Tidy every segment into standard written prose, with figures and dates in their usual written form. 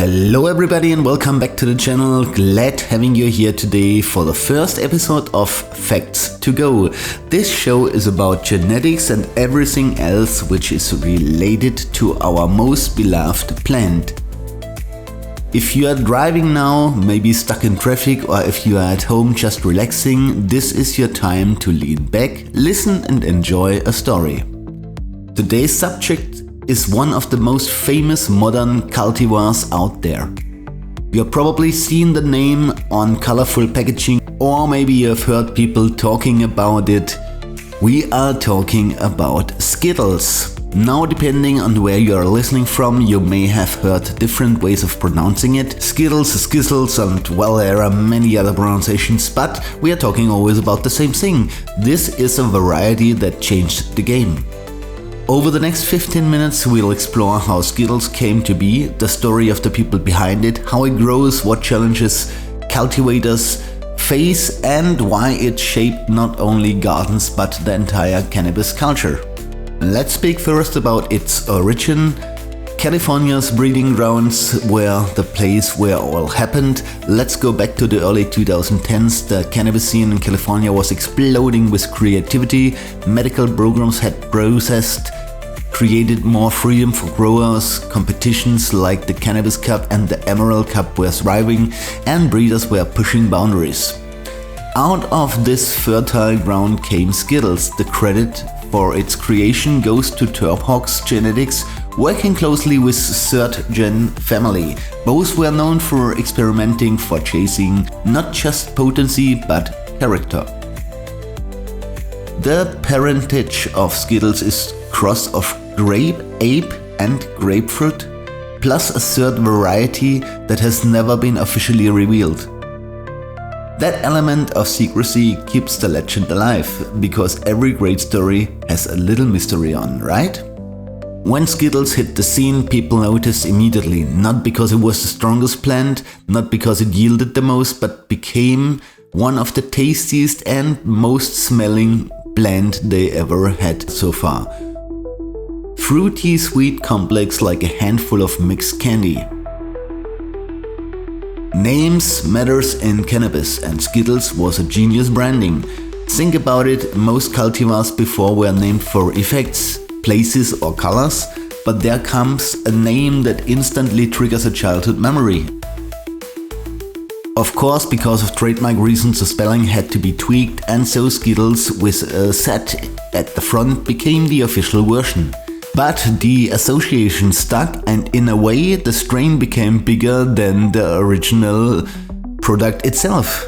Hello everybody and welcome back to the channel. Glad having you here today for the first episode of Facts to Go. This show is about genetics and everything else which is related to our most beloved plant. If you are driving now, maybe stuck in traffic, or if you are at home just relaxing, this is your time to lean back, listen and enjoy a story. Today's subject is one of the most famous modern cultivars out there. You have probably seen the name on colorful packaging, or maybe you have heard people talking about it. We are talking about Zkittlez. Now, depending on where you are listening from, you may have heard different ways of pronouncing it. Zkittlez, Skittles, and well, there are many other pronunciations, but we are talking always about the same thing. This is a variety that changed the game. Over the next 15 minutes we'll explore how Zkittlez came to be, the story of the people behind it, how it grows, what challenges cultivators face, and why it shaped not only gardens but the entire cannabis culture. Let's speak first about its origin. California's breeding grounds were the place where all happened. Let's go back to the early 2010s. The cannabis scene in California was exploding with creativity. Medical programs had created more freedom for growers. Competitions like the Cannabis Cup and the Emerald Cup were thriving, and breeders were pushing boundaries. Out of this fertile ground came Zkittlez. The credit for its creation goes to Zkittlez Genetics, working closely with third gen family. Both were known for experimenting, for chasing not just potency but character. The parentage of Zkittlez is cross of grape, ape and grapefruit, plus a third variety that has never been officially revealed. That element of secrecy keeps the legend alive, because every great story has a little mystery on, right? When Zkittlez hit the scene, people noticed immediately, not because it was the strongest plant, not because it yielded the most, but became one of the tastiest and most smelling plant they ever had so far. Fruity sweet complex like a handful of mixed candy. Names matters in cannabis, and Zkittlez was a genius branding. Think about it, most cultivars before were named for effects, places or colors, but there comes a name that instantly triggers a childhood memory. Of course, because of trademark reasons, the spelling had to be tweaked, and so Zkittlez with a Z at the front became the official version. But the association stuck, and in a way the strain became bigger than the original product itself.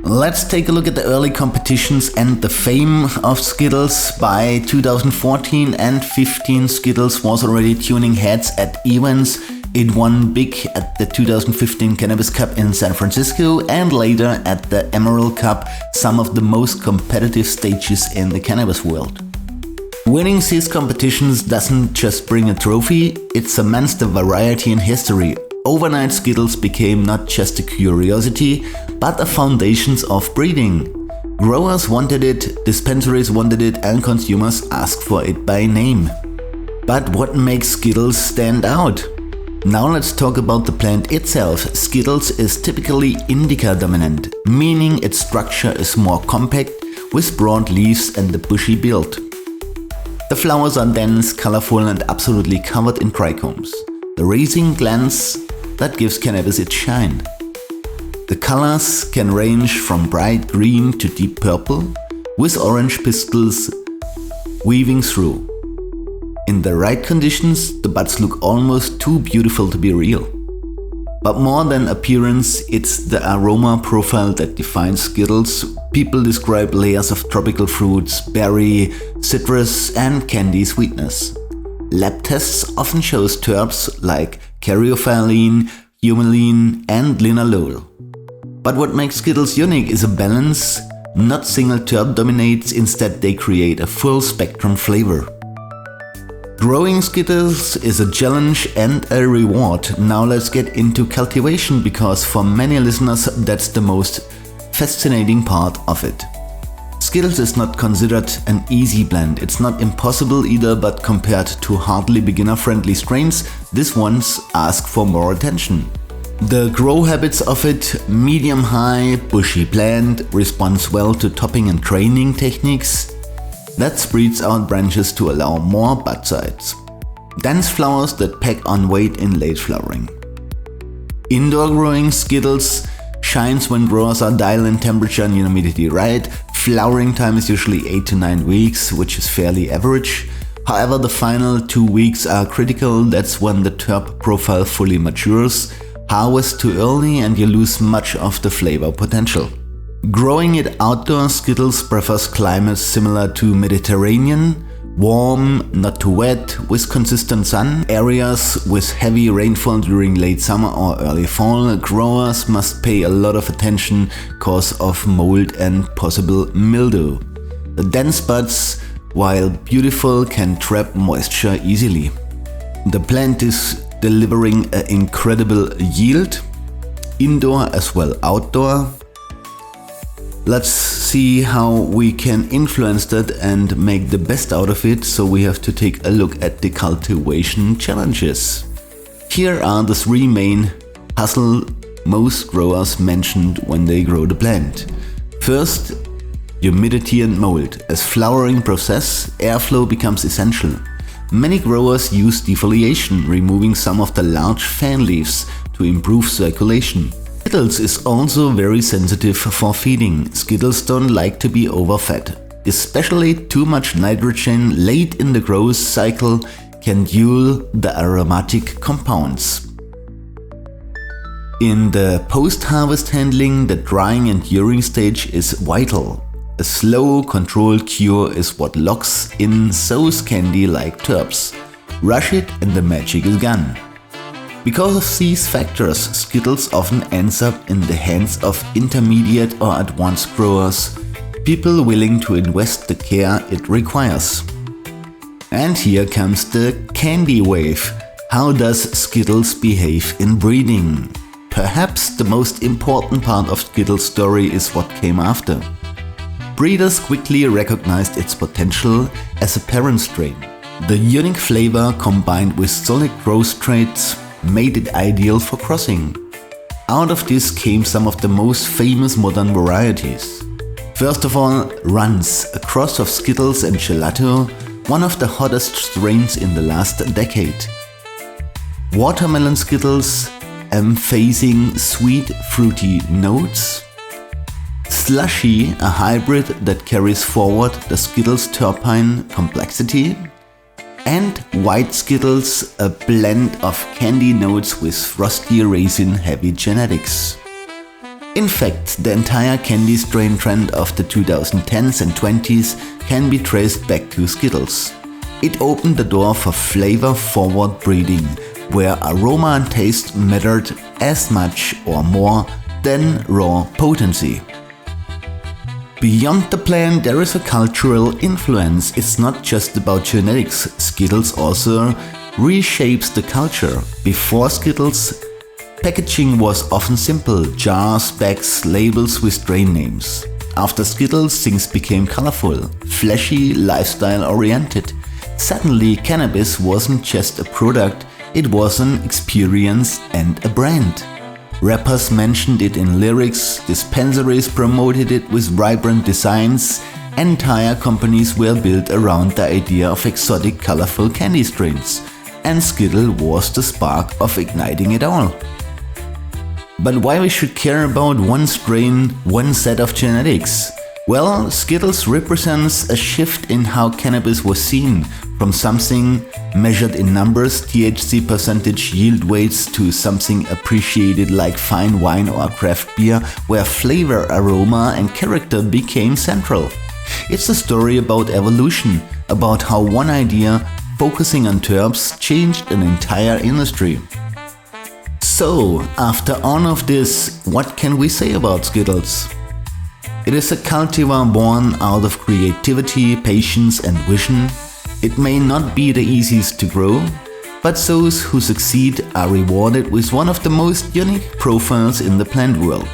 Let's take a look at the early competitions and the fame of Zkittlez. By 2014 and 15, Zkittlez was already tuning heads at events. It won big at the 2015 Cannabis Cup in San Francisco, and later at the Emerald Cup, some of the most competitive stages in the cannabis world. Winning these competitions doesn't just bring a trophy, it cements the variety in history. Overnight, Zkittlez became not just a curiosity, but a foundation of breeding. Growers wanted it, dispensaries wanted it, and consumers asked for it by name. But what makes Zkittlez stand out? Now let's talk about the plant itself. Zkittlez is typically indica dominant, meaning its structure is more compact, with broad leaves and a bushy build. The flowers are dense, colorful and absolutely covered in trichomes. The raising glance that gives cannabis its shine. The colors can range from bright green to deep purple, with orange pistils weaving through. In the right conditions, the buds look almost too beautiful to be real. But more than appearance, it's the aroma profile that defines Zkittlez. People describe layers of tropical fruits, berry, citrus and candy sweetness. Lab tests often shows terps like caryophyllene, humulene and linalool. But what makes Zkittlez unique is a balance. Not single terp dominates, instead they create a full spectrum flavor. Growing Zkittlez is a challenge and a reward. Now let's get into cultivation, because for many listeners that's the most fascinating part of it. Zkittlez is not considered an easy blend. It's not impossible either, but compared to hardly beginner-friendly strains, this ones ask for more attention. The grow habits of it, medium-high, bushy plant, responds well to topping and training techniques, that spreads out branches to allow more bud sides. Dense flowers that pack on weight in late flowering. Indoor growing Zkittlez shines when growers are dialing temperature and humidity right. Flowering time is usually 8 to 9 weeks, which is fairly average. However, the final 2 weeks are critical. That's when the terp profile fully matures. Harvest too early and you lose much of the flavor potential. Growing it outdoors, Zkittlez prefers climates similar to Mediterranean, warm, not too wet, with consistent sun. Areas with heavy rainfall during late summer or early fall, growers must pay a lot of attention cause of mold and possible mildew. The dense buds, while beautiful, can trap moisture easily. The plant is delivering an incredible yield, indoor as well outdoor. Let's see how we can influence that and make the best out of it, so we have to take a look at the cultivation challenges. Here are the 3 main hassle most growers mentioned when they grow the plant. First, humidity and mold. As flowering process, airflow becomes essential. Many growers use defoliation, removing some of the large fan leaves to improve circulation. Zkittlez is also very sensitive for feeding. Zkittlez don't like to be overfed. Especially too much nitrogen late in the growth cycle can dull the aromatic compounds. In the post-harvest handling, the drying and curing stage is vital. A slow, controlled cure is what locks in those candy-like terps. Rush it and the magic is gone. Because of these factors, Zkittlez often ends up in the hands of intermediate or advanced growers, people willing to invest the care it requires. And here comes the candy wave. How does Zkittlez behave in breeding? Perhaps the most important part of Zkittlez's story is what came after. Breeders quickly recognized its potential as a parent strain. The unique flavor combined with solid growth traits made it ideal for crossing. Out of this came some of the most famous modern varieties. First of all, Runs, a cross of Zkittlez and Gelato, one of the hottest strains in the last decade. Watermelon Zkittlez, emphasizing sweet, fruity notes. Slushy, a hybrid that carries forward the Zkittlez terpene complexity. And White Zkittlez, a blend of candy notes with frosty raisin-heavy genetics. In fact, the entire candy strain trend of the 2010s and 20s can be traced back to Zkittlez. It opened the door for flavor-forward breeding, where aroma and taste mattered as much or more than raw potency. Beyond the plant, there is a cultural influence. It's not just about genetics. Zkittlez also reshapes the culture. Before Zkittlez, packaging was often simple: jars, bags, labels with strain names. After Zkittlez, things became colorful, flashy, lifestyle-oriented. Suddenly, cannabis wasn't just a product, it was an experience and a brand. Rappers mentioned it in lyrics, dispensaries promoted it with vibrant designs, entire companies were built around the idea of exotic, colorful candy strains, and Zkittlez was the spark of igniting it all. But why we should care about one strain, one set of genetics? Well, Zkittlez represents a shift in how cannabis was seen, from something measured in numbers, THC percentage, yield weights, to something appreciated like fine wine or craft beer, where flavor, aroma and character became central. It's a story about evolution, about how one idea, focusing on terps, changed an entire industry. So, after all of this, what can we say about Zkittlez? It is a cultivar born out of creativity, patience and vision. It may not be the easiest to grow, but those who succeed are rewarded with one of the most unique profiles in the plant world.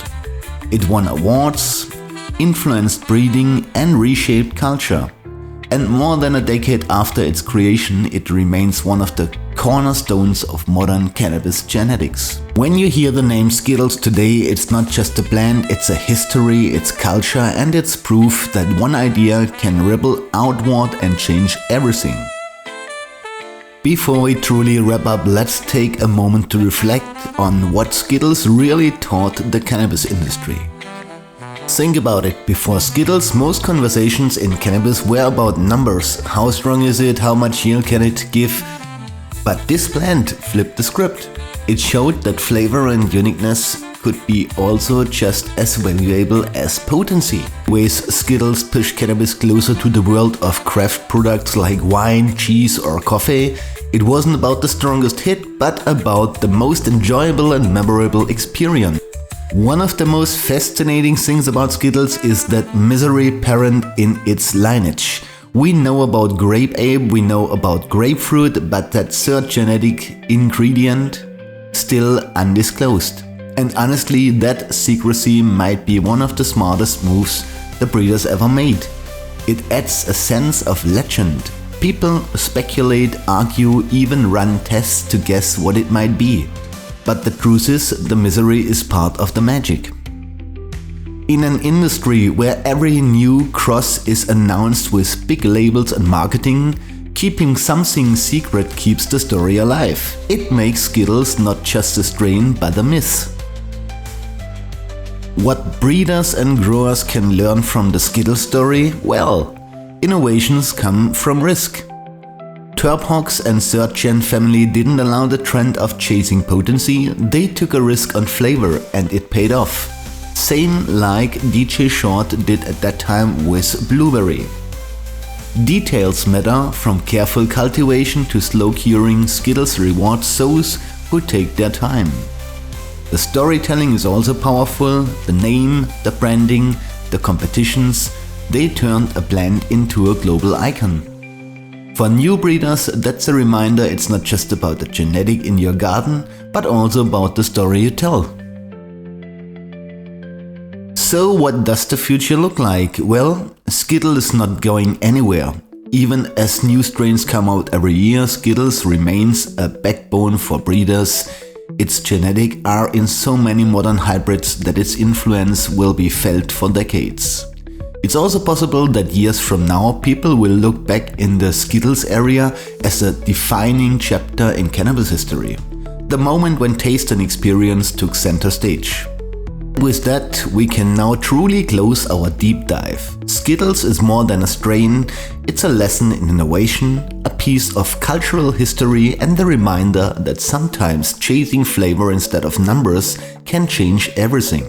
It won awards, influenced breeding and reshaped culture. And more than a decade after its creation, it remains one of the cornerstones of modern cannabis genetics. When you hear the name Zkittlez today, it's not just a blend, it's a history, it's culture, and it's proof that one idea can ripple outward and change everything. Before we truly wrap up, let's take a moment to reflect on what Zkittlez really taught the cannabis industry. Think about it, before Zkittlez, most conversations in cannabis were about numbers. How strong is it? How much yield can it give? But this blend flipped the script. It showed that flavor and uniqueness could be also just as valuable as potency. With Zkittlez pushed cannabis closer to the world of craft products like wine, cheese or coffee. It wasn't about the strongest hit, but about the most enjoyable and memorable experience. One of the most fascinating things about Zkittlez is that misery parent in its lineage. We know about grape ape, we know about grapefruit, but that third genetic ingredient still undisclosed. And honestly, that secrecy might be one of the smartest moves the breeders ever made. It adds a sense of legend. People speculate, argue, even run tests to guess what it might be. But the truth is, the misery is part of the magic. In an industry where every new cross is announced with big labels and marketing, keeping something secret keeps the story alive. It makes Zkittlez not just a strain, but a myth. What breeders and growers can learn from the Zkittlez story? Well, innovations come from risk. Terp Hogs and 3rd Gen family didn't allow the trend of chasing potency, they took a risk on flavor and it paid off. Same like DJ Short did at that time with Blueberry. Details matter, from careful cultivation to slow curing. Zkittlez rewards those who take their time. The storytelling is also powerful, the name, the branding, the competitions, they turned a blend into a global icon. For new breeders, that's a reminder it's not just about the genetic in your garden, but also about the story you tell. So what does the future look like? Well, Zkittlez is not going anywhere. Even as new strains come out every year, Zkittlez remains a backbone for breeders. Its genetics are in so many modern hybrids that its influence will be felt for decades. It's also possible that years from now people will look back in the Zkittlez area as a defining chapter in cannabis history. The moment when taste and experience took center stage. With that, we can now truly close our deep dive. Zkittlez is more than a strain, it's a lesson in innovation, a piece of cultural history and a reminder that sometimes chasing flavor instead of numbers can change everything.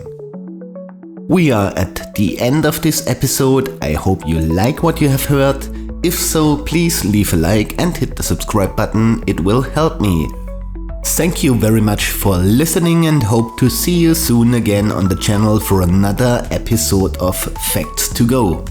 We are at the end of this episode. I hope you like what you have heard. If so, please leave a like and hit the subscribe button, it will help me. Thank you very much for listening and hope to see you soon again on the channel for another episode of Facts to Go.